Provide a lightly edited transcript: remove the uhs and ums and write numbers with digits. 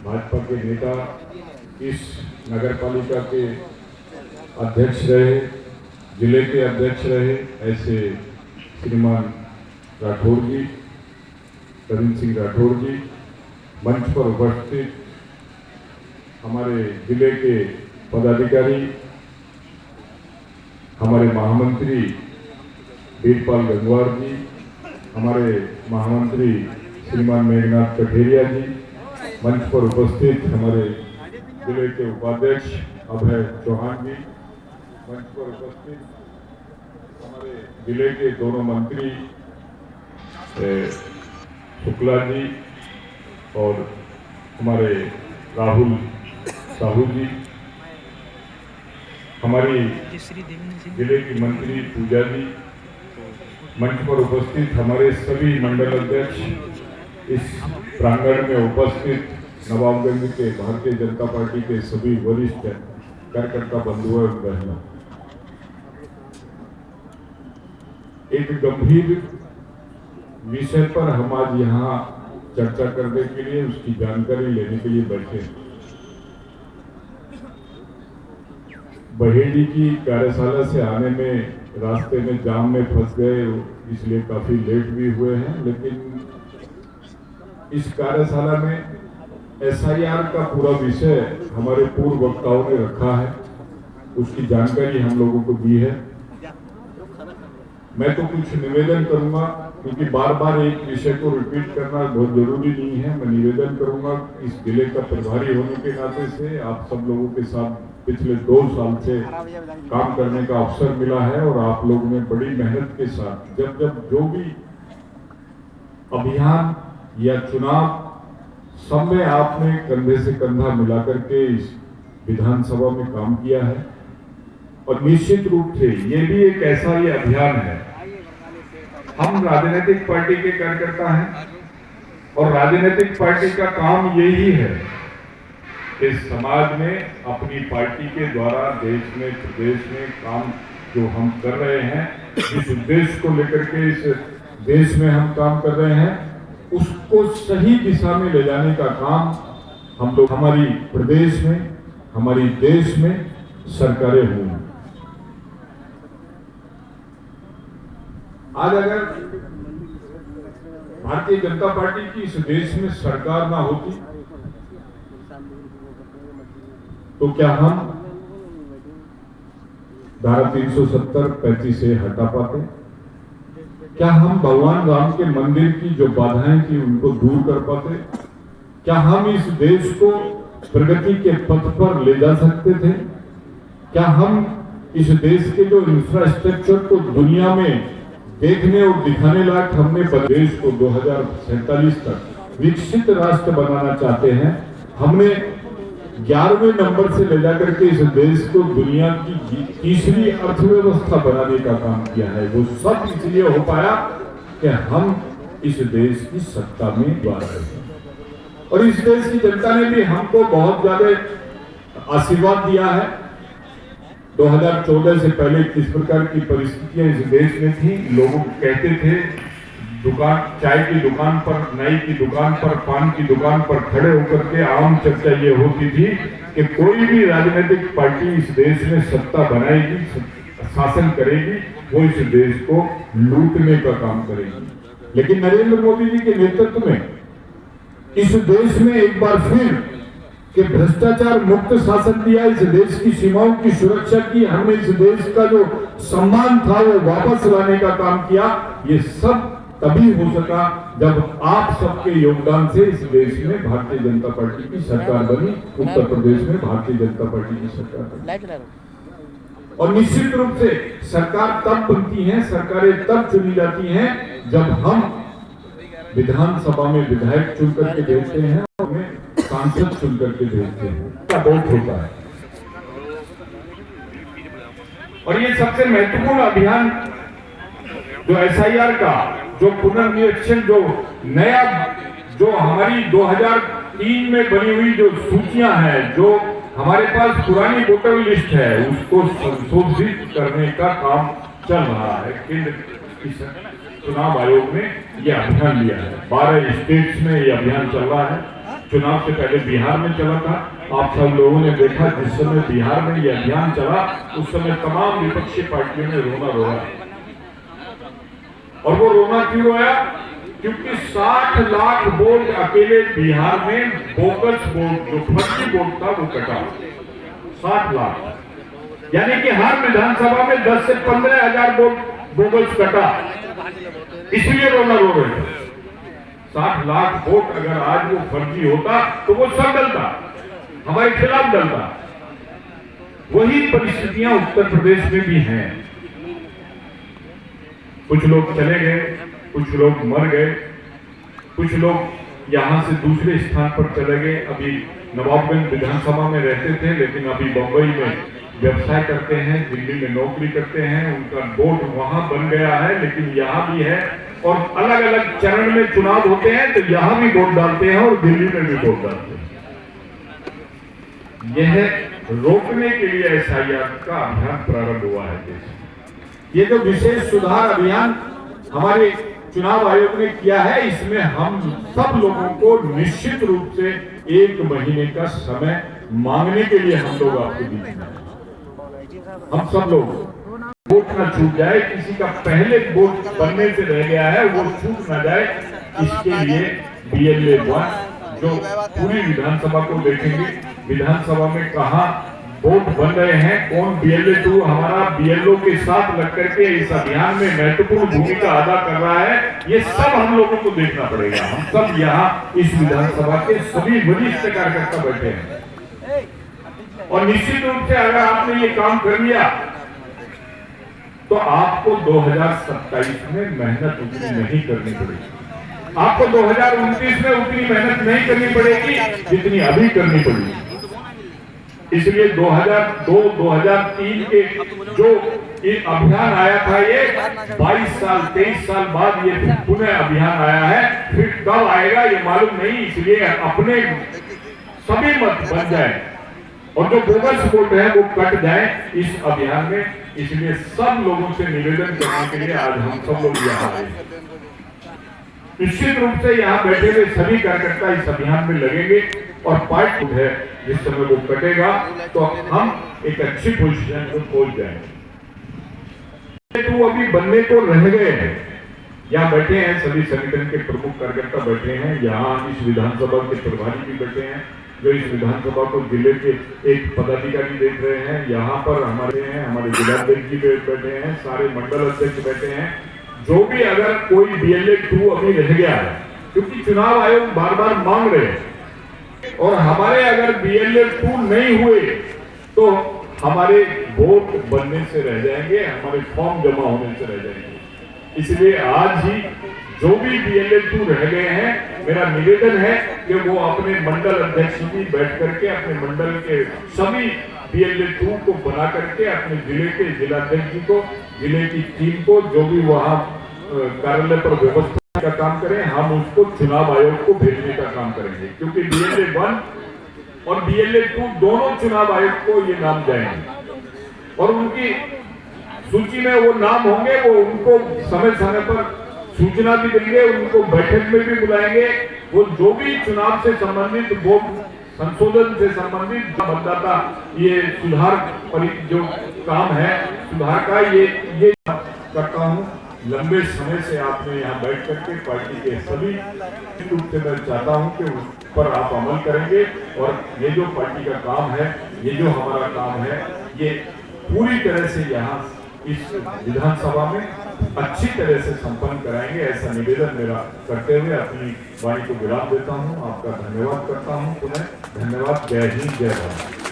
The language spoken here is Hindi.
भाजपा के नेता इस नगर पालिका के अध्यक्ष रहे, जिले के अध्यक्ष रहे, ऐसे श्रीमान राठौर जी, रविंद्र सिंह राठौर जी, मंच पर उपस्थित हमारे जिले के पदाधिकारी, हमारे महामंत्री वीरपाल गंगवार जी, हमारे महामंत्री श्रीमान मेघनाथ कठेरिया जी, मंच पर उपस्थित हमारे जिले के उपाध्यक्ष अभय चौहान जी, मंच पर उपस्थित हमारे जिले के दोनों मंत्री शुक्ला जी और हमारे राहुल साहू जी, हमारी जिले की मंत्री पूजा जी, मंच पर उपस्थित हमारे सभी मंडल अध्यक्ष, इस प्रांगण में उपस्थित नवाबगंज के भारतीय जनता पार्टी के सभी वरिष्ठ कार्यकर्ता बंधुओं एवं बहनों, एक गंभीर विषय पर हम आज यहाँ चर्चा करने के लिए, उसकी जानकारी लेने के लिए बैठे हैं। बहेड़ी की कार्यशाला से आने में रास्ते में जाम में फंस गए, इसलिए काफी लेट भी हुए हैं, लेकिन इस कार्यशाला में एसआईआर का पूरा विषय हमारे पूर्व वक्ताओं ने रखा है, उसकी जानकारी हम लोगों को दी है। मैं तो कुछ निवेदन करूंगा, क्योंकि बार बार एक विषय को रिपीट करना बहुत जरूरी नहीं है। मैं निवेदन करूंगा, इस जिले का प्रभारी होने के नाते से आप सब लोगों के साथ पिछले 2 साल से काम करने का अवसर मिला है और आप लोगों ने बड़ी मेहनत के साथ जब जो भी अभियान या चुनाव, सब में आपने कंधे से कंधा मिलाकर के इस विधानसभा में काम किया है। और निश्चित रूप से ये भी एक ऐसा ही अभियान है, हम राजनीतिक पार्टी के कार्यकर्ता हैं और राजनीतिक पार्टी का काम यही है कि समाज में अपनी पार्टी के द्वारा देश में प्रदेश में काम जो हम कर रहे हैं, जिस उद्देश्य को लेकर के इस देश में हम काम कर रहे हैं, उसको सही दिशा में ले जाने का काम हम लोग, हमारी प्रदेश में, हमारी देश में सरकारें हुई। आज अगर भारतीय जनता पार्टी की इस देश में सरकार ना होती तो क्या हम धारा 370-35 से हटा पाते? क्या हम भगवान राम के मंदिर की जो बाधाएं थी उनको दूर कर पाते? क्या हम इस देश को प्रगति के पथ पर ले जा सकते थे? क्या हम इस देश के जो इंफ्रास्ट्रक्चर को दुनिया में देखने और दिखाने लायक हमने देश को 2047 तक विकसित राष्ट्र बनाना चाहते हैं, हमने 11वें नंबर से ले जाकर के इस देश को दुनिया की तीसरी अर्थव्यवस्था बनाने का काम किया है। वो सब इसलिए हो पाया कि हम इस देश की सत्ता में आ रहे हैं और इस देश की जनता ने भी हमको बहुत ज्यादा आशीर्वाद दिया है। 2014 से पहले किस प्रकार की परिस्थितियां इस देश में थी, लोग कहते थे दुकान, चाय की दुकान पर, नाई की दुकान पर, पान की दुकान पर खड़े होकर के आम चर्चा ये होती थी कि कोई भी राजनीतिक पार्टी इस देश में सत्ता बनाएगी, शासन करेगी, वो इस देश को लूटने का काम करेगी। लेकिन नरेंद्र मोदी जी के नेतृत्व में इस देश में एक बार फिर कि भ्रष्टाचार मुक्त शासन दिया, इस देश की सीमाओं की सुरक्षा की, हमने इस देश का जो सम्मान था वो वापस लाने का काम किया। ये सब तभी हो सका जब आप सबके योगदान से इस देश में भारतीय जनता पार्टी की सरकार बनी, उत्तर प्रदेश में भारतीय जनता पार्टी की सरकार बनी। और निश्चित रूप से सरकार तब बनती है, सरकारें तब चुनी जाती हैं जब हम विधानसभा में विधायक चुन करके भेजते हैं, हमें सांसद चुन करके भेजते हैं, क्या बहुत होता है। और ये सबसे महत्वपूर्ण अभियान जो एसआईआर का जो पुनर्निरीक्षण, जो नया, जो हमारी 2003 में बनी हुई जो सूचियां हैं, जो हमारे पास पुरानी वोटर लिस्ट है, उसको संशोधित करने का काम चल रहा है। केंद्र चुनाव आयोग ने यह अभियान लिया है, 12 स्टेट्स में यह अभियान चल रहा है। चुनाव से पहले बिहार में चला था। आप सब लोगों ने देखा जिस समय बिहार में यह अभियान चला उस समय तमाम विपक्षी पार्टियों ने रोना रोया। और वो रोना क्यों रोया? क्योंकि 60 लाख वोट अकेले बिहार में बोगस वोट, जो फर्जी वोट था वो कटा। 60 लाख, यानी कि हर विधानसभा में 10 से 15 हजार वोट बोगस कटा, इसलिए रोना रो रहे थे। 60 लाख वोट अगर आज वो फर्जी होता तो वो सब डलता, हमारे खिलाफ डलता। वही परिस्थितियां उत्तर प्रदेश में भी हैं। कुछ लोग चले गए, कुछ लोग मर गए, कुछ लोग यहां से दूसरे स्थान पर चले गए। अभी नवाबगंज विधानसभा में रहते थे लेकिन अभी बंबई में व्यवसाय करते हैं, दिल्ली में नौकरी करते हैं, उनका वोट वहां बन गया है लेकिन यहाँ भी है। और अलग अलग चरण में चुनाव होते हैं तो यहां भी वोट डालते हैं और दिल्ली में भी वोट डालते हैं। यह रोकने के लिए एसआईआर का अभियान प्रारंभ हुआ है देश में। ये जो विशेष सुधार अभियान हमारे चुनाव आयोग ने किया है, इसमें हम सब लोगों को निश्चित रूप से 1 महीने का समय मांगने के लिए हम लोग आपको दी। हम सब लोग वोट ना छूट जाए, किसी का पहले वोट बनने से रह गया है वो छूट ना जाए, इसके लिए BLA 1 जो पूरी विधानसभा को देखेंगे, विधानसभा में कहां वोट बन रहे हैं, कौन BLA 2 हमारा BLO के साथ लग करके इस अभियान में महत्वपूर्ण भूमिका अदा कर रहा है, ये सब हम लोगों को देखना पड़ेगा। हम सब यहाँ इस विधानसभा के सभी वरिष्ठ कार्यकर्ता बैठे हैं और निश्चित रूप से अगर आपने ये काम कर लिया तो आपको 2027 में मेहनत उतनी नहीं करनी पड़ेगी। आपको 2029 में उतनी मेहनत नहीं करनी पड़ेगी जितनी अभी करनी पड़ेगी। इसलिए 2002-2003 के जो अभियान आया था, ये 22 साल 23 साल बाद ये पुनः अभियान आया है। फिर कब आएगा ये मालूम नहीं, इसलिए अपने सभी मत बन जाए और जो बोगस वोट है वो कट जाए इस अभियान में। इसलिए सब लोगों से निवेदन करने के लिए आज हम सब लोग यहाँ आए। निश्चित रूप से यहाँ बैठे हुए सभी कार्यकर्ता इस अभियान में लगेंगे और पार्ट है जिस समय वो कटेगा तो हम एक अच्छी पोजीशन पर पहुंच जाएंगे। तो अभी बनने को रह गए हैं, यहाँ बैठे हैं सभी संगठन के प्रमुख कार्यकर्ता बैठे हैं, यहाँ इस विधानसभा के प्रभारी भी बैठे हैं जो इस विधानसभा को जिले के एक पदाधिकारी देख रहे हैं। यहाँ पर हमारे जिलाध्यक्ष जी बैठे हैं, सारे मंडल अध्यक्ष बैठे हैं। जो भी अगर कोई BLA 2 अभी रह गया है, क्योंकि चुनाव आयोग बार बार मांग रहे हैं और हमारे अगर BLA 2 नहीं हुए तो हमारे वोट बनने से रह जाएंगे, हमारे फॉर्म जमा होने से रह जाएंगे। इसलिए आज ही जो भी BLA 2 रह गए हैं, मेरा निवेदन है कि वो अपने मंडल अध्यक्ष भी बैठ करके अपने मंडल के सभी BLA 2 को बना करके अपने जिले के जिलाध्यक्ष जी को, जिले की टीम को, जो भी वहाँ कार्यालय पर व्यवस्था का काम करें, हम उसको चुनाव आयोग को भेजने का काम करेंगे। क्योंकि BLA 1 और BLA 2 दोनों चुनाव आयोग को ये नाम जाएंगे और उनकी सूची में वो नाम होंगे, वो उनको समय समय पर सूचना भी देंगे, उनको बैठक में भी बुलाएंगे। वो जो भी चुनाव से संबंधित वो संशोधन से संबंधित मतदाता ये सुधार जो काम है सुधार का ये करता हूँ। लंबे समय से आपने यहाँ बैठ करके पार्टी के सभी रूप से मैं चाहता हूँ कि उस पर आप अमल करेंगे और ये जो पार्टी का काम है, ये जो हमारा काम है, ये पूरी तरह से यहाँ इस विधानसभा में अच्छी तरह से संपन्न कराएंगे, ऐसा निवेदन मेरा करते हुए अपनी वाणी को विराम देता हूँ। आपका धन्यवाद करता हूँ। पुनः धन्यवाद। जय हिंद, जय भारत।